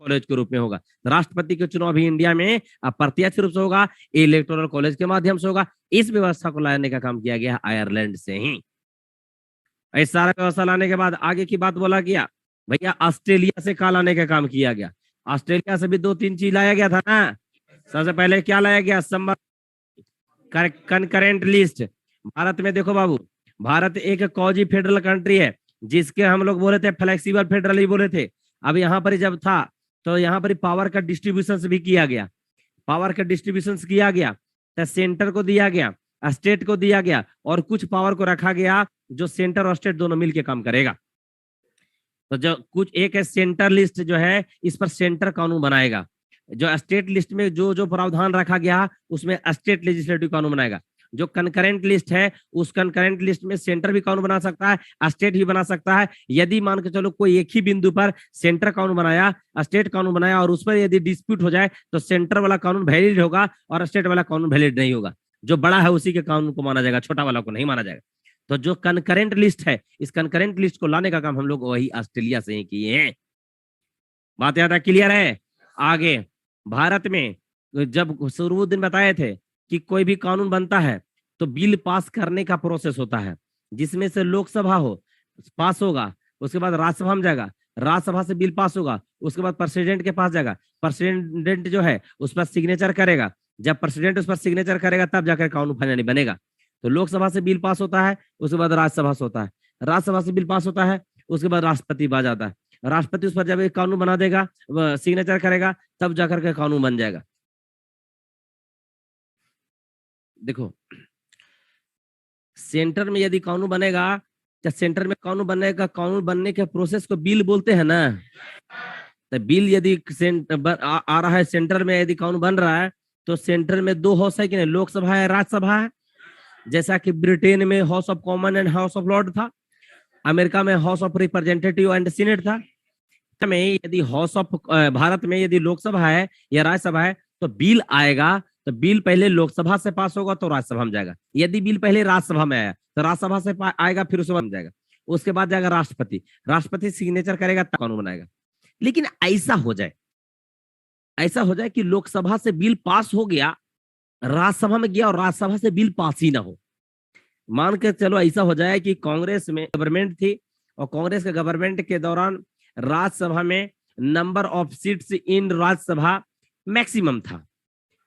College के रूप में होगा। राष्ट्रपति का चुनाव भी इंडिया में अप्रत्यक्ष रूप से होगा, इलेक्टोरल कॉलेज के माध्यम से होगा। इस व्यवस्था को लाने का काम किया गया आयरलैंड से ही। इस सारा व्यवस्था लाने के बाद आगे की बात बोला गया, भैया ऑस्ट्रेलिया से का लाने का काम किया गया। ऑस्ट्रेलिया से भी 2-3 चीज लाया गया था ना। सबसे पहले क्या लाया गया, कंकरेंट लिस्ट। भारत में देखो बाबू, भारत एक कॉजी फेडरल कंट्री है, जिसके हम लोग बोले थे फ्लेक्सिबल फेडरल ही बोले थे। अब यहाँ पर जब था तो यहाँ पर पावर का डिस्ट्रीब्यूशन भी किया गया, पावर का डिस्ट्रीब्यूशन किया गया, तो सेंटर को दिया गया, स्टेट को दिया गया, और कुछ पावर को रखा गया जो सेंटर और स्टेट दोनों मिलकर काम करेगा। तो जो कुछ एक है सेंटर लिस्ट जो है, इस पर सेंटर कानून बनाएगा। जो स्टेट लिस्ट में जो जो प्रावधान रखा गया उसमें स्टेट लेजिस्लेटिव कानून बनाएगा। जो कंकरेंट लिस्ट है, उस कंकरेंट लिस्ट में सेंटर भी कानून बना सकता है, स्टेट भी बना सकता है। यदि मान के चलो कोई एक ही बिंदु पर सेंटर कानून बनाया, स्टेट कानून बनाया, और उस पर यदि डिस्प्यूट हो जाए तो सेंटर वाला कानून वैलिड होगा और स्टेट वाला कानून वैलिड नहीं होगा। जो बड़ा है उसी के कानून को माना जाएगा, छोटा वाला को नहीं माना जाएगा। तो जो कंकरेंट लिस्ट है, इस कंकरेंट लिस्ट को लाने का काम हम लोग वही ऑस्ट्रेलिया से ही किए हैं। बात याद है, क्लियर है। आगे भारत में जब शुरू दिन बताए थे कि कोई भी कानून बनता है तो बिल पास करने का प्रोसेस होता है, जिसमें से लोकसभा हो पास होगा, उसके बाद राज्यसभा में जाएगा, राज्यसभा से बिल पास होगा, उसके बाद प्रेसिडेंट के पास जाएगा, प्रेसिडेंट जो है उस पर सिग्नेचर करेगा, जब प्रेसिडेंट उस पर सिग्नेचर करेगा तब जाकर कानून फाइनली बनेगा। तो लोकसभा से बिल पास होता है, उसके बाद राज्यसभा से होता है, राज्यसभा से बिल पास होता है, उसके बाद राष्ट्रपति आ जाता है, राष्ट्रपति उस पर जब एक कानून बना देगा, सिग्नेचर करेगा, तब जाकर के कानून बन जाएगा। देखो सेंटर में यदि कानून बनेगा, तो सेंटर में कानून बनेगा, कानून बनने के प्रोसेस को बिल बोलते हैं ना। तो बिल यदि आ रहा है सेंटर में, यदि कानून बन रहा है, तो सेंटर में दो हाउस है कि नहीं, लोकसभा है, राज्यसभा है। जैसा कि ब्रिटेन में house of common and house of Lord था, अमेरिका में house of representative and senate था। में यदि हाउस ऑफ भारत में यदि लोकसभा है या राज्यसभा है, तो बिल आएगा तो बिल पहले लोकसभा से पास होगा तो राज्यसभा में जाएगा। यदि बिल पहले राज्यसभा में आया तो राज्यसभा से आएगा, फिर उसके बाद जाएगा, उसके बाद जाएगा राष्ट्रपति, राष्ट्रपति सिग्नेचर करेगा तब कानून बनाएगा। लेकिन ऐसा हो जाए कि लोकसभा से बिल पास हो गया, राज्यसभा में गया और राज्यसभा से बिल पास ही ना हो। मान के चलो ऐसा हो जाए कि कांग्रेस में गवर्नमेंट थी और कांग्रेस के गवर्नमेंट के दौरान राज्यसभा में number of seats in Rajya Sabha maximum था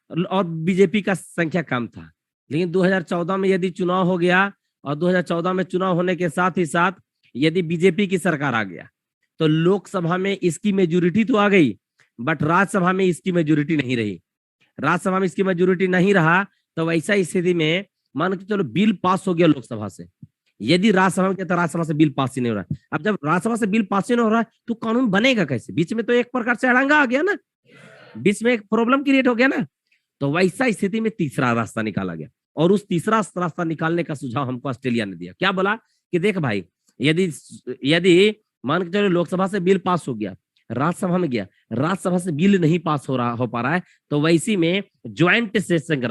और बीजेपी का संख्या कम था। लेकिन 2014 में यदि चुनाव हो गया और 2014 में चुनाव होने के साथ ही साथ यदि बीजेपी की सरकार आ गया, तो लोकसभा में इसकी मेजोरिटी तो आ गई, बट राज्यसभा में इसकी मेजोरिटी नहीं रही। राज्यसभा में इसकी मेजोरिटी नहीं रहा तो वैसा स्थिति में मान के चलो बिल पास हो गया लोकसभा से, यदि राज्यसभा में, तो राज्यसभा से बिल पास ही नहीं हो रहा। अब जब राज्यसभा से बिल पास ही नहीं हो रहा है तो कानून बनेगा कैसे? बीच में तो एक प्रकार से अड़ंगा आ गया ना, बीच में एक प्रॉब्लम क्रिएट हो गया ना। तो वैसा स्थिति में तीसरा रास्ता निकाला गया, और उस तीसरा रास्ता निकालने का सुझाव हमको ऑस्ट्रेलिया ने दिया। क्या बोला कि देख भाई, यदि मान के चलो लोकसभा से बिल पास हो गया, राज्यसभा में गया, राज्यसभा से बिल नहीं पास हो पा रहा है, तो वैसी में ज्वाइंट सेशन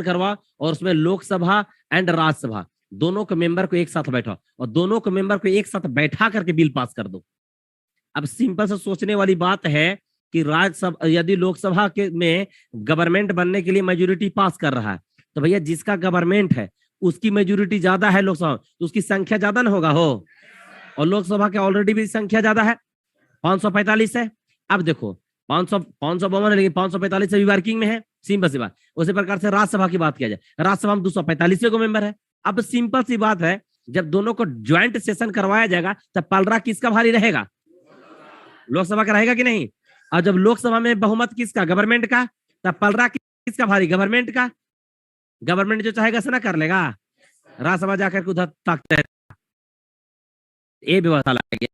करवा और उसमें लोकसभा एंड राज्यसभा दोनों के मेंबर को एक साथ बैठा और दोनों के मेंबर को एक साथ बैठा करके बिल पास कर दो। अब सिंपल से सोचने वाली बात है कि राज्यसभा यदि लोकसभा के में गवर्नमेंट बनने के लिए मेजोरिटी पास कर रहा है, तो भैया जिसका गवर्नमेंट है उसकी मेजोरिटी ज्यादा है लोकसभा, तो उसकी संख्या ज्यादा ना होगा हो, और लोकसभा के ऑलरेडी भी संख्या ज्यादा है, 545 है। अब देखो 552 है, लेकिन 545 भी वर्किंग में है, सिंपल सी बात। उसी प्रकार से राज्यसभा की बात किया जाए, राज्यसभा में 245 को मेंबर है। अब सिंपल सी बात है, जब दोनों को ज्वाइंट सेशन करवाया जाएगा तब पलड़ा किसका भारी रहेगा? लोकसभा का रहेगा कि नहीं? और जब लोकसभा में बहुमत किसका? गवर्नमेंट का, तब पलड़ा किसका भारी? गवर्नमेंट का। गवर्नमेंट जो चाहेगा से ना कर लेगा, राज्यसभा जाकर के उधर ताकते है, ये व्यवस्था लाया गया।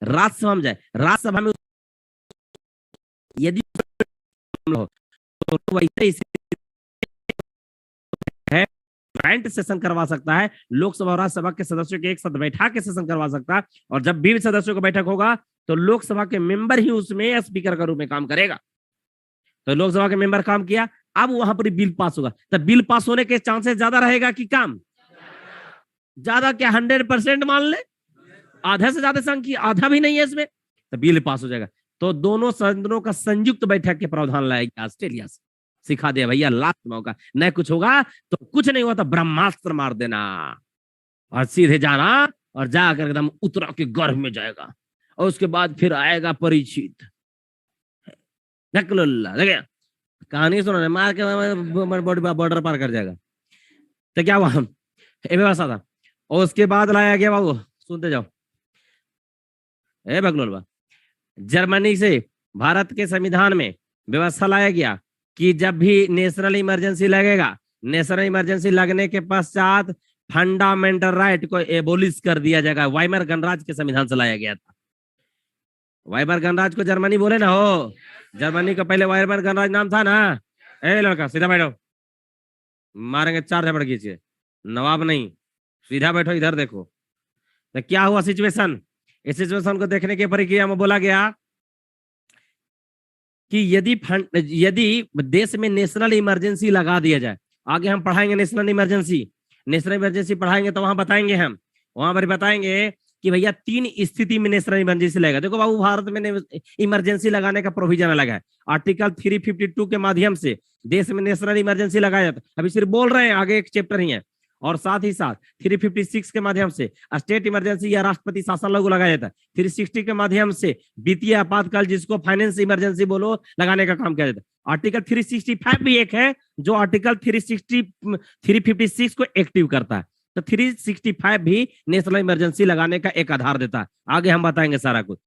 राज्यसभा में जाए, राज्यसभा में यदि तो वैसे है ज्वाइंट सेशन करवा सकता है, लोकसभा और राज्यसभा के सदस्यों के एक साथ बैठा के सेशन करवा सकता है, और जब भी सदस्यों को बैठक होगा तो लोकसभा के मेंबर ही उसमें स्पीकर का रूप में काम करेगा। तो लोकसभा के मेंबर काम किया, अब वहां पर बिल पास होगा, तब बिल पास होने के चांसेस ज्यादा रहेगा कि कम? ज्यादा क्या 100% मान ले? आधा से ज्यादा संख्या, आधा भी नहीं है इसमें, तो बिल पास हो जाएगा। तो दोनों सदनों का संयुक्त बैठक के प्रावधान लाएगी ऑस्ट्रेलिया से, सिखा दिया भैया लास्ट मौका, न कुछ होगा तो कुछ नहीं हुआ तो ब्रह्मास्त्र मार देना और सीधे जाना और जाकर एकदम उत्तरा के गर्भ में जाएगा और उसके बाद फिर आएगा परीक्षित। देखिए कहानी सुनो, मार के बॉर्डर पार कर जाएगा। तो क्या हुआ, व्यवस्था था। और उसके बाद लाया गया, बाबू सुनते जाओ, बकलोल, जर्मनी से भारत के संविधान में व्यवस्था लाया गया कि जब भी नेशनल इमरजेंसी लगेगा, नेशनल इमरजेंसी लगने के पश्चात फंडामेंटल राइट को एबोलिश कर दिया जाएगा। वाइमर गणराज्य के संविधान से लाया गया था। वाइमर गणराज्य को जर्मनी बोले ना हो, जर्मनी का पहले वाइमर गणराज्य नाम था ना। लड़का सीधा बैठो, मारेंगे 4 झपड़ खींचे, नवाब नहीं, सीधा बैठो, इधर देखो। तो क्या हुआ सिचुएशन, इस सिचुएशन को देखने की प्रक्रिया में बोला गया कि यदि देश में नेशनल इमरजेंसी लगा दिया जाए, आगे हम पढ़ाएंगे नेशनल इमरजेंसी पढ़ाएंगे तो वहां बताएंगे, हम वहां पर बताएंगे कि भैया 3 स्थिति में नेशनल इमरजेंसी लगेगा। देखो बाबू, भारत में इमरजेंसी लगाने का प्रोविजन अलग है। आर्टिकल 352 के माध्यम से देश में नेशनल इमरजेंसी लगाया जाता है, अभी सिर्फ बोल रहे हैं, आगे एक चैप्टर ही है। और साथ ही साथ 356 के माध्यम से स्टेट इमरजेंसी या राष्ट्रपति शासन लागू लगाया जाता है। 360 के माध्यम से वित्तीय आपातकाल, जिसको फाइनेंस इमरजेंसी बोलो, लगाने का काम किया जाता है। आर्टिकल 365 भी एक है जो आर्टिकल 356 को एक्टिव करता है। तो 365 भी नेशनल इमरजेंसी लगाने का एक आधार देता है। आगे हम बताएंगे सारा कुछ।